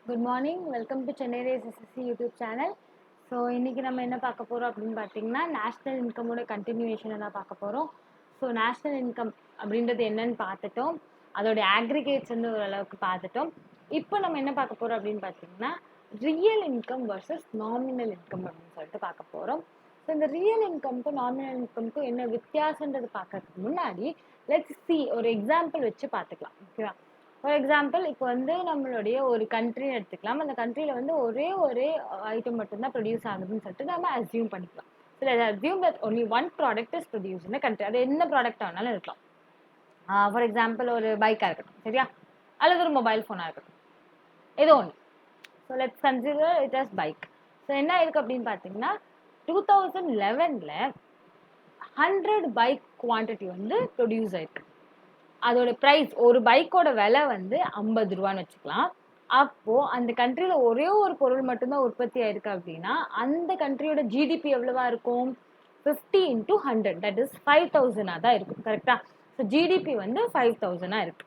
Good morning. Welcome to Chennai Ssc YouTube channel. So இன்றைக்கி நம்ம என்ன பார்க்க போகிறோம் அப்படின்னு பார்த்தீங்கன்னா நேஷ்னல் இன்கமோட கண்டினியூஷனை தான் பார்க்க போகிறோம். ஸோ நேஷ்னல் இன்கம் அப்படின்றது என்னன்னு பார்த்துட்டோம், அதோடைய ஆக்ரிகேட்ஸ் வந்து ஓரளவுக்கு பார்த்துட்டோம். இப்போ நம்ம என்ன பார்க்க போகிறோம் அப்படின்னு பார்த்தீங்கன்னா real income versus nominal income அப்படின்னு சொல்லிட்டு பார்க்க போகிறோம். ஸோ இந்த ரியல் இன்கம்க்கும் நாமினல் இன்கம்க்கும் என்ன வித்தியாசன்றது பார்க்கறதுக்கு முன்னாடி லெட்ஸ் சி ஒரு எக்ஸாம்பிள் வச்சு பார்த்துக்கலாம். ஓகேவா? ஃபார் எக்ஸாம்பிள் இப்போ வந்து நம்மளுடைய ஒரு கண்ட்ரின்னு எடுத்துக்கலாம். அந்த கண்ட்ரியில் வந்து ஒரே ஐட்டம் மட்டும்தான் ப்ரொடியூஸ் ஆகுதுன்னு சொல்லிட்டு நம்ம அஸ்யூம் பண்ணிக்கலாம். So assume that only one product is produce in country. அது என்ன ப்ராடக்ட் ஆனாலும் இருக்கலாம். ஃபார் எக்ஸாம்பிள் ஒரு பைக்காக இருக்கட்டும், சரியா, அல்லது ஒரு மொபைல் ஃபோனாக இருக்கட்டும், ஏதோ ஒன்று. So let's consider it as bike. So என்ன இருக்குது அப்படின்னு பார்த்தீங்கன்னா 2011 100 பைக் குவான்டிட்டி வந்து ப்ரொடியூஸ் ஆயிருக்கு. அதோட ப்ரைஸ், ஒரு பைக்கோட விலை வந்து 50 ரூபான்னு வச்சுக்கலாம். அப்போது அந்த கண்ட்ரியில் ஒரே ஒரு பொருள் மட்டும்தான் உற்பத்தி ஆயிருக்கு அப்படின்னா அந்த கண்ட்ரியோட ஜிடிபி எவ்வளவா இருக்கும்? 50 into 100, தட் இஸ் 5000 தான் இருக்கும். கரெக்டா? ஸோ ஜிடிபி வந்து 5000 இருக்கு.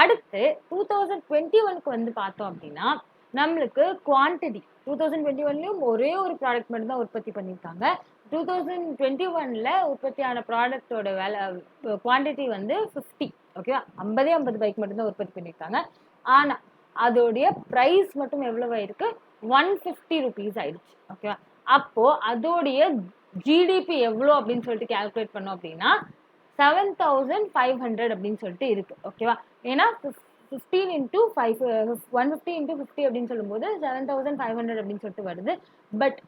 அடுத்து 2021க்கு வந்து பார்த்தோம் அப்படின்னா நம்மளுக்கு குவான்டிட்டி 2021லையும் ஒரே ஒரு ப்ராடக்ட் மட்டும்தான் உற்பத்தி பண்ணியிருக்காங்க. 2021ல் உற்பத்தியான ப்ராடக்டோட விலை குவான்டிட்டி வந்து 50. ஓகேவா? 50 பைக் மட்டும்தான் உற்பத்தி பண்ணியிருக்காங்க. ஆனால் அதோடைய ப்ரைஸ் மட்டும் எவ்வளவு ஆயிருக்கு? 150 rupees ஆயிடுச்சு. ஓகேவா? அப்போது அதோடைய ஜிடிபி எவ்வளோ அப்படின்னு சொல்லிட்டு கேல்குலேட் பண்ணோம் அப்படின்னா 7500 அப்படின்னு சொல்லிட்டு இருக்கு. ஓகேவா? ஏன்னா 15 into 5 150 into 50 அப்படின்னு சொல்லும்போது 7500 அப்படின்னு சொல்லிட்டு வருது. பட்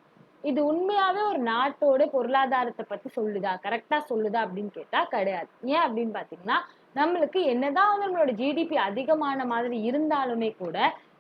இது உண்மையாவே ஒரு நாட்டோட பொருளாதாரத்தை பத்தி சொல்லுதா, கரெக்டா சொல்லுதா அப்படின்னு கேட்டா கிடையாது. ஏன் அப்படின்னு பாத்தீங்கன்னா நம்மளுக்கு என்னதான் வந்து நம்மளோட ஜிடிபி அதிகமான மாதிரி இருந்தாலுமே கூட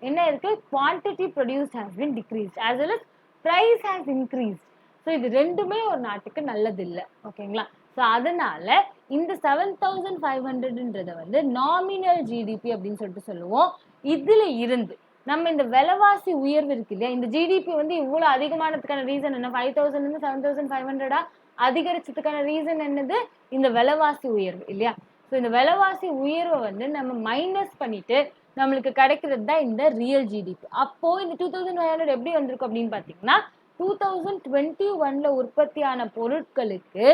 என்ன இருக்கு? Quantity produced has been decreased as well as price has increased. So இது ரெண்டுமே ஒரு நாட்டுக்கு நல்லது இல்லை. ஓகேங்களா? ஸோ அதனால இந்த 7500ன்றத வந்து நாமினல் ஜிடிபி அப்படின்னு சொல்லிட்டு சொல்லுவோம். இதுல இருந்து நம்ம இந்த விலைவாசி உயர்வு இருக்கு இல்லையா, இந்த ஜிடிபி வந்து இவ்வளவு அதிகமானதுக்கான ரீசன் என்ன? 5000 7500 அதிகரிச்சதுக்கான ரீசன் என்னது? இந்த விலைவாசி உயர்வு இல்லையா? ஸோ இந்த விலைவாசி உயர்வை வந்து நம்ம மைனஸ் பண்ணிட்டு நம்மளுக்கு கிடைக்கிறது தான் இந்த ரியல் ஜிடிபி. அப்போ இந்த 2500 எப்படி வந்திருக்கு அப்படின்னு பாத்தீங்கன்னா 2021ல உற்பத்தியான பொருட்களுக்கு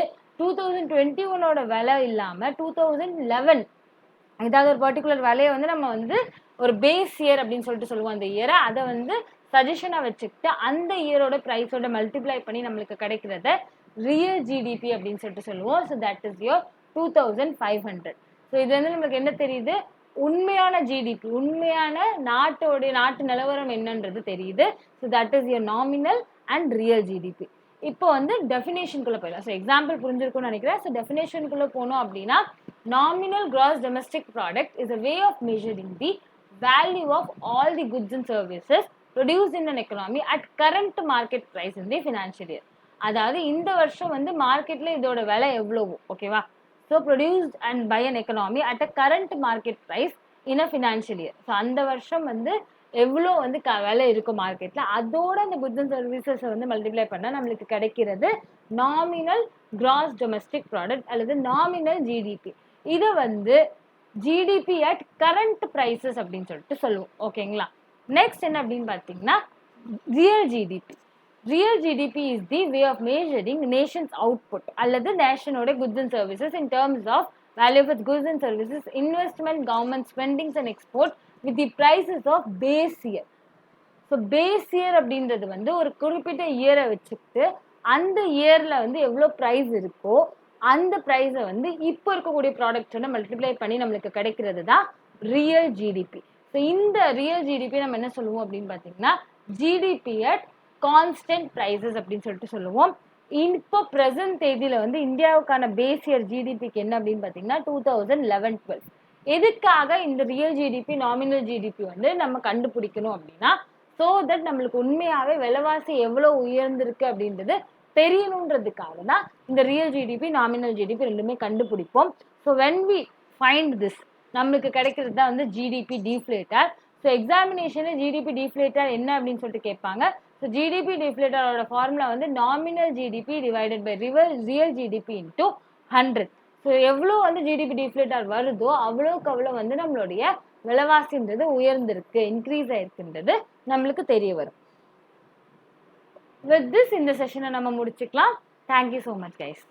2021ஓட விலை இல்லாம 2011 ஏதாவது ஒரு பர்டிகுலர் விலையை வந்து நம்ம வந்து ஒரு பேஸ் இயர் அப்படின்னு சொல்லிட்டு சொல்லுவோம். அந்த இயரை அதை வந்து சஜஷனாக வச்சுக்கிட்டு அந்த இயரோட ப்ரைஸோட மல்டிப்ளை பண்ணி நம்மளுக்கு கிடைக்கிறத ரியல் ஜிடிபி அப்படின்னு சொல்லிட்டு சொல்லுவோம். So that is your 2500. So இது வந்து நம்மளுக்கு என்ன தெரியுது? உண்மையான ஜிடிபி, உண்மையான நாட்டு நிலவரம் என்னன்றது தெரியுது. So that is your nominal and real GDP. இப்போ வந்து டெஃபினேஷனுக்குள்ளே போயிடலாம். ஸோ எக்ஸாம்பிள் புரிஞ்சிருக்கும்னு நினைக்கிறேன். ஸோ டெஃபினேஷனுக்குள்ளே போனோம் அப்படின்னா nominal gross domestic product is a way of measuring the value of all the goods and services produced in an economy at current market price in the financial year. அதாவது இந்த வருஷம் வந்து மார்க்கெட்ல இதோட விலை எவ்வளவோ, ஓகேவா? So produced and by an economy at a current market price in a financial year. So அந்த வருஷம் வந்து எவ்வளோ வந்து விலை இருக்கும் மார்க்கெட்ல, அதோட அந்த குட்ஸ் அண்ட் சர்வீசஸை வந்து மல்டிப்ளை பண்ணால் நம்மளுக்கு கிடைக்கிறது நாமினல் கிராஸ் டொமஸ்டிக் ப்ராடக்ட் அல்லது நாமினல் ஜிடிபி. இதை வந்து ஜிடிபி அட் கரண்ட் ப்ரைசஸ் அப்படின்னு சொல்லிட்டு சொல்லுவோம். ஓகேங்களா? நெக்ஸ்ட் என்ன அப்படின்னு பார்த்தீங்கன்னா real GDP. Real GDP is the way of measuring nation's output அல்லது நேஷனோட goods and services in terms of value of goods and services, investment, government spendings and export with the prices of base year. So base year அப்படின்றது வந்து ஒரு குறிப்பிட்ட இயரை வச்சுக்கிட்டு அந்த இயர்ல வந்து எவ்வளோ ப்ரைஸ் இருக்கோ அந்த ப்ரைஸை வந்து இப்போ இருக்கக்கூடிய ப்ராடக்ட்ஸோட மல்டிப்ளை பண்ணி நம்மளுக்கு கிடைக்கிறது தான் ரியல் ஜிடிபி. ஸோ இந்த ரியல் ஜிடிபி நம்ம என்ன சொல்லுவோம் அப்படின்னு பார்த்தீங்கன்னா ஜிடிபி அட் கான்ஸ்டன்ட் ப்ரைஸஸ் அப்படின்னு சொல்லிட்டு சொல்லுவோம். இப்போ ப்ரெசன்ட் தேதியில வந்து இந்தியாவுக்கான பேஸ் இயர் ஜிடிபிக்கு என்ன அப்படின்னு பார்த்தீங்கன்னா 2011-12. எதுக்காக இந்த ரியல் ஜிடிபி நாமினல் ஜிடிபி வந்து நம்ம கண்டுபிடிக்கணும் அப்படின்னா ஸோ தட் நம்மளுக்கு உண்மையாகவே விலைவாசி எவ்வளோ உயர்ந்திருக்கு அப்படின்றது தெரியணுன்றதுக்காக தான் இந்த ரியல் ஜிடிபி நாமினல் ஜிடிபி ரெண்டுமே கண்டுபிடிப்போம். So when we find this நம்மளுக்கு கிடைக்கிறது தான் வந்து ஜிடிபி டிஃப்ளேட்டர். ஸோ எக்ஸாமினேஷனில் ஜிடிபி டிஃப்ளேட்டர் என்ன அப்படின்னு சொல்லிட்டு கேட்பாங்க. ஸோ ஜிடிபி டிஃப்ளேட்டரோட ஃபார்முலா வந்து nominal GDP divided by real GDP into 100. So எவ்வளோ வந்து ஜிடிபி டிஃப்ளேட்டர் வருதோ அவ்வளோக்கு அவ்வளோ வந்து நம்மளுடைய விலைவாசின்றது உயர்ந்திருக்கு, இன்க்ரீஸ் ஆயிருக்குன்றது நம்மளுக்கு தெரிய வரும். வித் திஸ் இந்த செஷனை நம்ம முடிச்சுக்கலாம். Thank you so much guys.